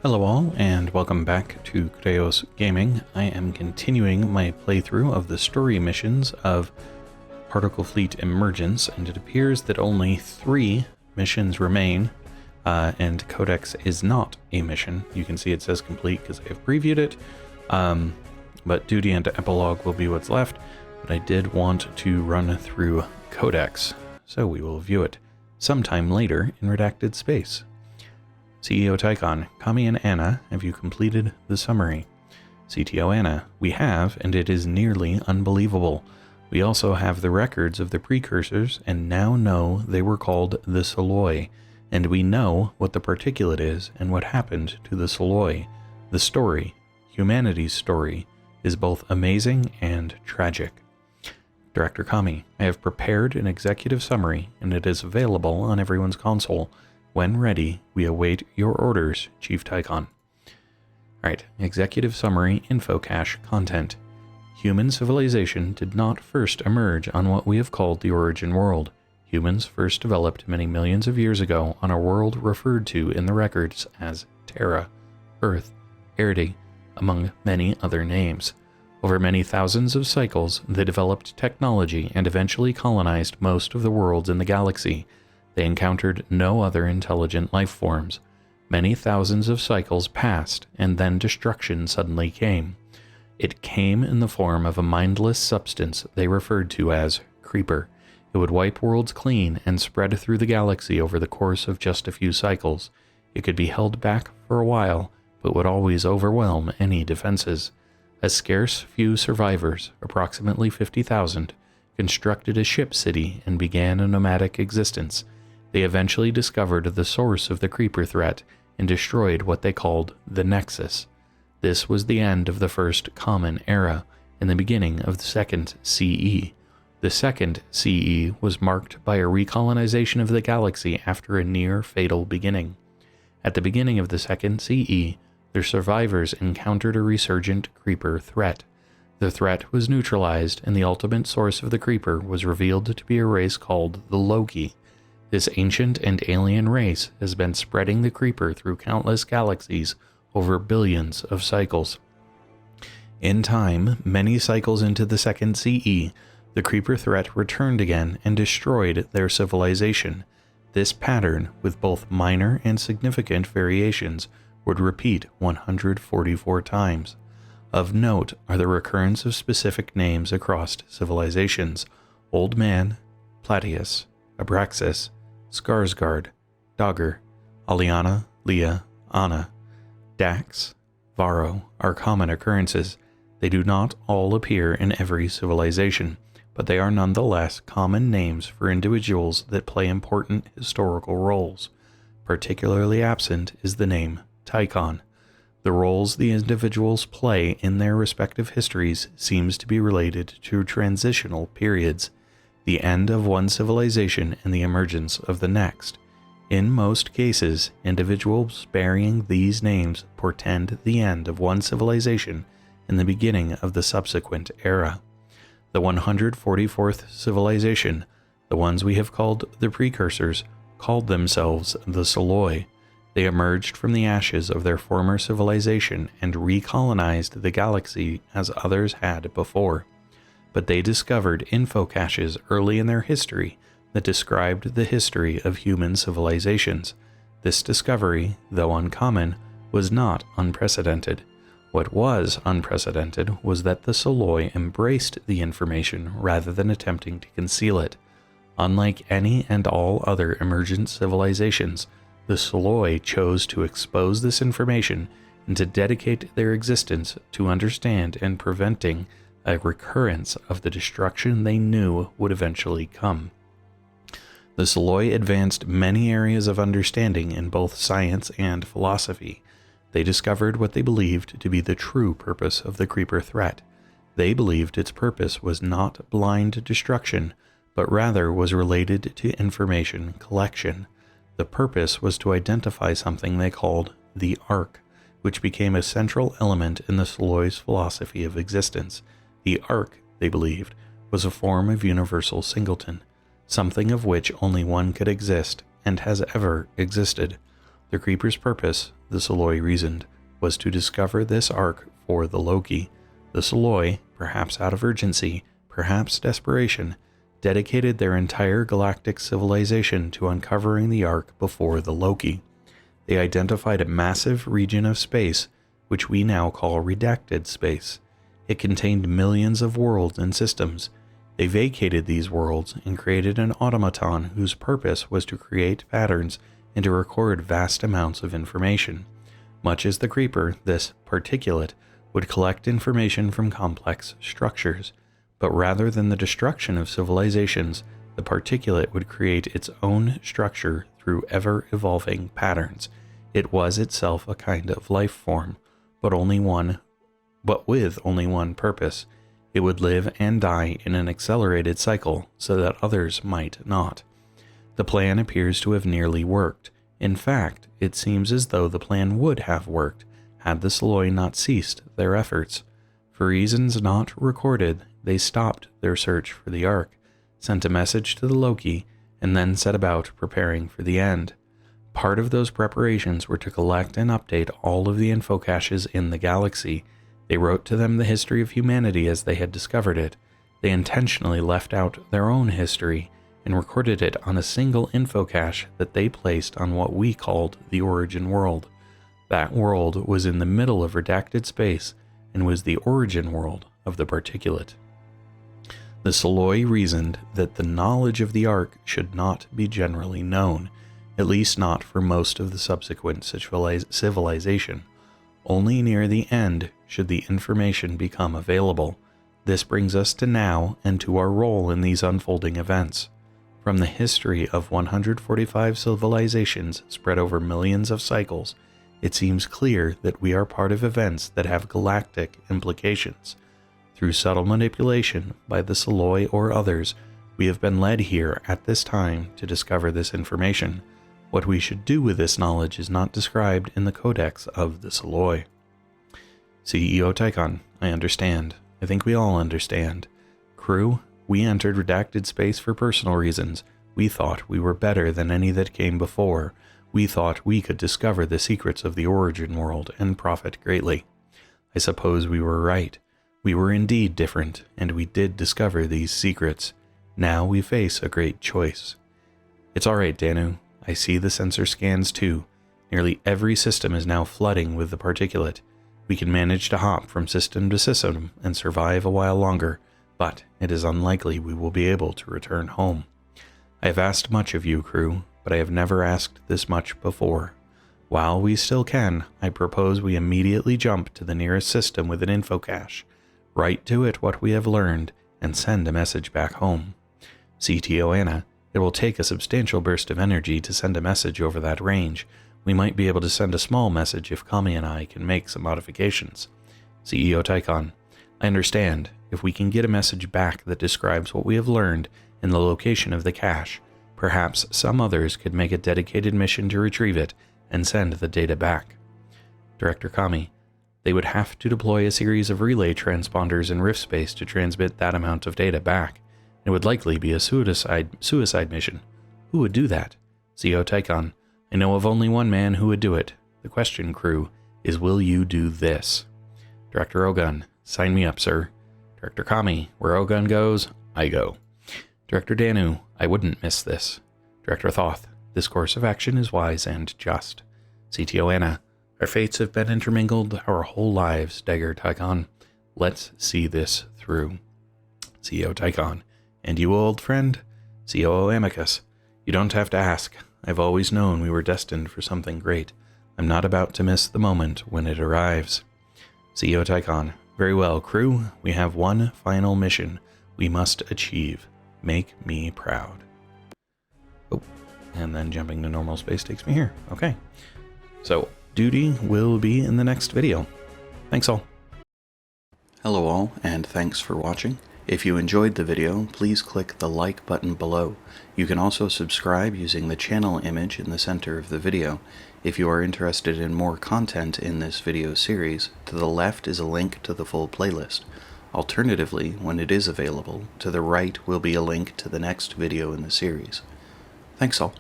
Hello all, and welcome back to Chreos Gaming. I am continuing my playthrough of the story missions of Particle Fleet Emergence, and it appears that only 3 missions remain, and Codex is not a mission. You can see it says complete because I have previewed it, but Duty and Epilogue will be what's left, but I did want to run through Codex, so we will view it sometime later in redacted space. CEO Tychon, Kami and Anna, have you completed the summary? CTO Anna, we have, and it is nearly unbelievable. We also have the records of the precursors and now know they were called the Soloi, and we know what the particulate is and what happened to the Soloi. The story, humanity's story, is both amazing and tragic. Director Kami, I have prepared an executive summary and it is available on everyone's console. When ready, we await your orders, Chief Tychon. Alright, executive summary, info cache, content. Human civilization did not first emerge on what we have called the origin world. Humans first developed many millions of years ago on a world referred to in the records as Terra, Earth, Erde, among many other names. Over many thousands of cycles, they developed technology and eventually colonized most of the worlds in the galaxy. They encountered no other intelligent life forms. Many thousands of cycles passed, and then destruction suddenly came. It came in the form of a mindless substance they referred to as Creeper. It would wipe worlds clean and spread through the galaxy over the course of just a few cycles. It could be held back for a while, but would always overwhelm any defenses. A scarce few survivors, approximately 50,000, constructed a ship city and began a nomadic existence. They eventually discovered the source of the Creeper threat and destroyed what they called the Nexus. This was the end of the first Common Era and the beginning of the second CE. The second CE was marked by a recolonization of the galaxy after a near-fatal beginning. At the beginning of the second CE, their survivors encountered a resurgent Creeper threat. The threat was neutralized and the ultimate source of the Creeper was revealed to be a race called the Loki. This ancient and alien race has been spreading the Creeper through countless galaxies over billions of cycles. In time, many cycles into the second CE, the Creeper threat returned again and destroyed their civilization. This pattern, with both minor and significant variations, would repeat 144 times. Of note are the recurrence of specific names across civilizations: Old Man, Plateus, Abraxas, Skarsgård, Dogger, Aliana, Leah, Anna, Dax, Varro are common occurrences. They do not all appear in every civilization, but they are nonetheless common names for individuals that play important historical roles. Particularly absent is the name Tychon. The roles the individuals play in their respective histories seems to be related to transitional periods, the end of one civilization and the emergence of the next. In most cases, individuals bearing these names portend the end of one civilization and the beginning of the subsequent era. The 144th civilization, the ones we have called the precursors, called themselves the Soloi. They emerged from the ashes of their former civilization and recolonized the galaxy as others had before. But they discovered info caches early in their history that described the history of human civilizations. This discovery, though uncommon, was not unprecedented. What was unprecedented was that the Soloi embraced the information rather than attempting to conceal it. Unlike any and all other emergent civilizations, the Soloi chose to expose this information and to dedicate their existence to understand and preventing a recurrence of the destruction they knew would eventually come. The Soloi advanced many areas of understanding in both science and philosophy. They discovered what they believed to be the true purpose of the Creeper threat. They believed its purpose was not blind destruction, but rather was related to information collection. The purpose was to identify something they called the Ark, which became a central element in the Soloi's philosophy of existence. The Ark, they believed, was a form of universal singleton, something of which only one could exist and has ever existed. The Creeper's purpose, the Soloi reasoned, was to discover this ark for the Loki. The Soloi, perhaps out of urgency, perhaps desperation, dedicated their entire galactic civilization to uncovering the ark before the Loki. They identified a massive region of space, which we now call redacted space. It contained millions of worlds and systems. They vacated these worlds and created an automaton whose purpose was to create patterns and to record vast amounts of information. Much as the creeper, this particulate would collect information from complex structures, but rather than the destruction of civilizations, the particulate would create its own structure through ever-evolving patterns. It was itself a kind of life form, but with only one purpose. It would live and die in an accelerated cycle so that others might not. The plan appears to have nearly worked. In fact, it seems as though the plan would have worked had the Soloi not ceased their efforts. For reasons not recorded, they stopped their search for the Ark, sent a message to the Loki, and then set about preparing for the end. Part of those preparations were to collect and update all of the info caches in the galaxy. They wrote to them the history of humanity as they had discovered it. They intentionally left out their own history and recorded it on a single info cache that they placed on what we called the origin world. That world was in the middle of redacted space and was the origin world of the particulate. The Soloi reasoned that the knowledge of the Ark should not be generally known, at least not for most of the subsequent civilization. Only near the end should the information become available. This brings us to now and to our role in these unfolding events. From the history of 145 civilizations spread over millions of cycles, it seems clear that we are part of events that have galactic implications. Through subtle manipulation by the Soloi or others, we have been led here at this time to discover this information. What we should do with this knowledge is not described in the Codex of the Soloi. CEO Tychon, I understand. I think we all understand. Crew, we entered redacted space for personal reasons. We thought we were better than any that came before. We thought we could discover the secrets of the origin world and profit greatly. I suppose we were right. We were indeed different, and we did discover these secrets. Now we face a great choice. It's all right, Danu. I see the sensor scans too. Nearly every system is now flooding with the particulate. We can manage to hop from system to system and survive a while longer, but it is unlikely we will be able to return home. I have asked much of you, crew, but I have never asked this much before. While we still can, I propose we immediately jump to the nearest system with an info cache, write to it what we have learned, and send a message back home. CTO Anna, it will take a substantial burst of energy to send a message over that range. We might be able to send a small message if Kami and I can make some modifications. CEO Tychon, I understand. If we can get a message back that describes what we have learned and the location of the cache, perhaps some others could make a dedicated mission to retrieve it and send the data back. Director Kami, they would have to deploy a series of relay transponders in rift space to transmit that amount of data back. It would likely be a suicide mission. Who would do that? CEO Tychon, I know of only one man who would do it. The question, crew, is will you do this? Director Ogun, sign me up, sir. Director Kami, where Ogun goes, I go. Director Danu, I wouldn't miss this. Director Thoth, this course of action is wise and just. CTO Anna, our fates have been intermingled our whole lives, Dagger Tychon. Let's see this through. CEO Tychon, and you, old friend? COO Amicus, you don't have to ask. I've always known we were destined for something great. I'm not about to miss the moment when it arrives. CEO Tychon, very well, crew. We have one final mission we must achieve. Make me proud. Oh, and then jumping to normal space takes me here. Okay. So, duty will be in the next video. Thanks all. Hello all, and thanks for watching. If you enjoyed the video, please click the like button below. You can also subscribe using the channel image in the center of the video. If you are interested in more content in this video series, to the left is a link to the full playlist. Alternatively, when it is available, to the right will be a link to the next video in the series. Thanks all.